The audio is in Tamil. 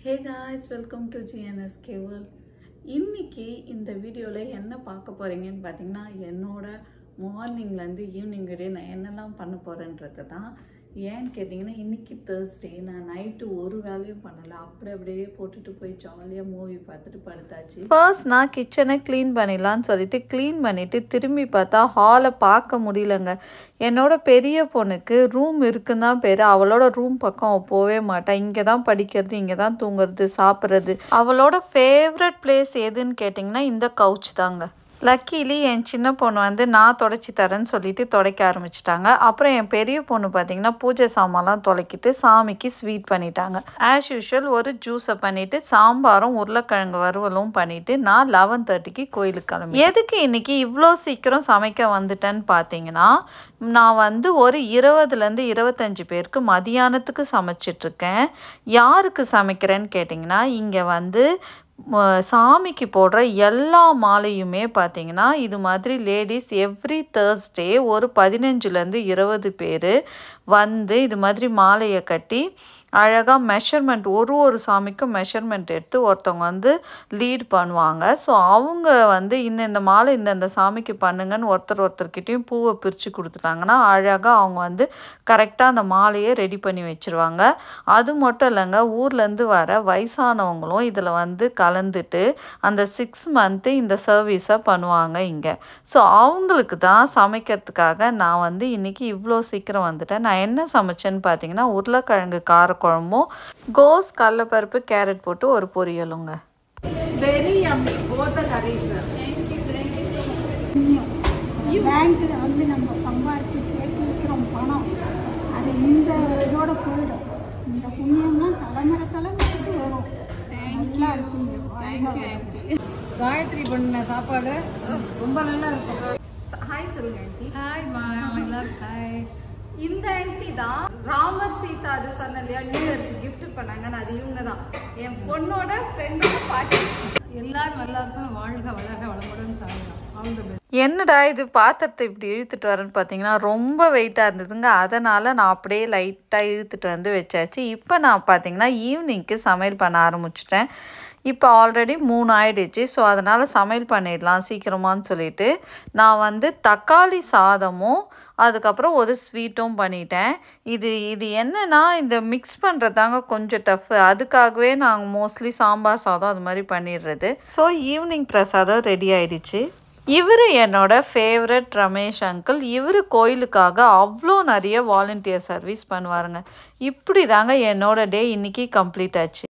Hey guys, welcome to GNSK World. இன்னைக்கு இந்த வீடியோல என்ன பார்க்க போறீங்கன்னு பாத்தீங்கன்னா என்னோட மார்னிங்ல இருந்து ஈவினிங் வரை நான் என்னெல்லாம் பண்ண போறேன்றது தான். ஏன்னு கேட்டிங்கன்னா இன்னைக்கு Thursday நான் நைட்டு ஒரு வேலையும் பண்ணல. அப்படியே போட்டுட்டு போய் ஜாலியா மூவி பார்த்துட்டு படுத்தாச்சு. ஃபர்ஸ்ட் நான் கிச்சனை க்ளீன் பண்ணிடலான்னு சொல்லிட்டு க்ளீன் பண்ணிட்டு திரும்பி பார்த்தா ஹாலை பார்க்க முடியலங்க. என்னோட பெரிய பொண்ணுக்கு ரூம் இருக்குன்னு தான் பேர். அவளோட ரூம் பக்கம் போகவே மாட்டேன். இங்கே தான் படிக்கிறது, இங்கே தான் தூங்குறது, சாப்பிட்றது. அவளோட ஃபேவரட் பிளேஸ் எதுன்னு கேட்டிங்கன்னா இந்த கவுச் தாங்க. லக்கிலி என் சின்ன பொண்ணு வந்து நான் துடைச்சி தரேன்னு சொல்லிட்டு துடைக்க ஆரம்பிச்சிட்டாங்க. அப்புறம் என் பெரிய பொண்ணு பார்த்தீங்கன்னா பூஜை சாமான்லாம் துளைக்கிட்டு சாமிக்கு ஸ்வீட் பண்ணிட்டாங்க. ஆஸ் யூஷுவல் ஒரு ஜூஸை பண்ணிவிட்டு சாம்பாரும் உருளைக்கிழங்கு வறுவலும் பண்ணிவிட்டு நான் 11:30க்கு கோயிலுக்கு கிளம்பி. எதுக்கு இன்னைக்கு இவ்வளோ சீக்கிரம் சமைக்க வந்துட்டேன்னு பார்த்தீங்கன்னா நான் வந்து ஒரு 20லேருந்து 25 பேருக்கு மதியானத்துக்கு சமைச்சிட்ருக்கேன். யாருக்கு சமைக்கிறேன்னு கேட்டிங்கன்னா இங்கே வந்து சாமிக்கு போடுற எல்லா மாலையுமே பார்த்தீங்கன்னா இது மாதிரி லேடிஸ் எவ்ரி Thursday ஒரு 15லேருந்து 20 பேர் வந்து இது மாதிரி மாலையை கட்டி அழகாக மெஷர்மெண்ட் ஒரு சாமிக்கும் மெஷர்மெண்ட் எடுத்து ஒருத்தவங்க வந்து லீட் பண்ணுவாங்க. ஸோ அவங்க வந்து இந்த மாலை இந்த சாமிக்கு பண்ணுங்கன்னு ஒருத்தர்கிட்டையும் பூவை பிரித்து கொடுத்துட்டாங்கன்னா அழகாக அவங்க வந்து கரெக்டாக அந்த மாலையை ரெடி பண்ணி வச்சுருவாங்க. அது மட்டும் இல்லைங்க, ஊர்லேருந்து வர வயசானவங்களும் இதில் வந்து கலந்துட்டு அந்த 6 மந்த்து இந்த சர்வீஸை பண்ணுவாங்க இங்கே. ஸோ அவங்களுக்கு தான் சமைக்கிறதுக்காக நான் வந்து இன்றைக்கி இவ்வளோ சீக்கிரம் வந்துட்டேன். நான் என்ன சமைச்சேன்னு பார்த்தீங்கன்னா உருளைக்கிழங்கு காரக்குழம்பும் கோஸ் கடலைப்பருப்பு கேரட் போட்டு ஒரு பொரியலுங்க. Very yummy, both the curries. பேங்க்ல வந்து நம்ம சம்பாரிச்சு சேர்த்து வைக்கிறோம் பணம், அது இந்த இதோட போயிடும். இந்த புண்ணியம்லாம் தலைமுறைக்கு வரும். நல்லா இருக்குங்க. காயத்ரி பண்ண சாப்பாடு ரொம்ப நல்லா இருக்கும். ஹாய் சொல்லுங்க ஆண்டி. ஹாய் மா, ஐ லவ் ஹாய். இந்த ஆண்டி தான் ராமர் சீதா அது சொன்ன இல்லையா நியூ இயர்க்கு கிஃப்ட் பண்ணாங்கன்னு, அது இவங்க தான் என் பொண்ணோட ஃப்ரெண்டோட பாட்டி. எல்லாரும் நல்லா இருக்கும், வாழ்க வளர்க வளமுடன் சாயலாம். அவங்க என்னடா இது பாத்திரத்தை இப்படி இழுத்துட்டு வரேன்னு பார்த்தீங்கன்னா ரொம்ப வெயிட்டாக இருந்ததுங்க. அதனால் நான் அப்படியே லைட்டாக இழுத்துட்டு வந்து வச்சாச்சு. இப்போ நான் பார்த்தீங்கன்னா ஈவினிங்க்கு சமையல் பண்ண ஆரம்பிச்சிட்டேன். இப்போ ஆல்ரெடி 3 ஆயிடுச்சு. ஸோ அதனால் சமையல் பண்ணிடலாம் சீக்கிரமானு சொல்லிட்டு நான் வந்து தக்காளி சாதமும் அதுக்கப்புறம் ஒரு ஸ்வீட்டும் பண்ணிட்டேன். இது என்னென்னா இந்த மிக்ஸ் பண்ணுறதாங்க கொஞ்சம் டஃப்பு. அதுக்காகவே நாங்கள் மோஸ்ட்லி சாம்பார் சாதம் அது மாதிரி பண்ணிடுறது. ஸோ ஈவினிங் பிரசாதம் ரெடி ஆயிடுச்சு. இவர் என்னோட ஃபேவரட் ரமேஷ் அங்கிள். இவர் கோயிலுக்காக அவ்வளோ நிறைய வாலண்டியர் சர்வீஸ் பண்ணுவாருங்க. இப்படி தாங்க என்னோட டே இன்றைக்கி கம்ப்ளீட் ஆச்சு.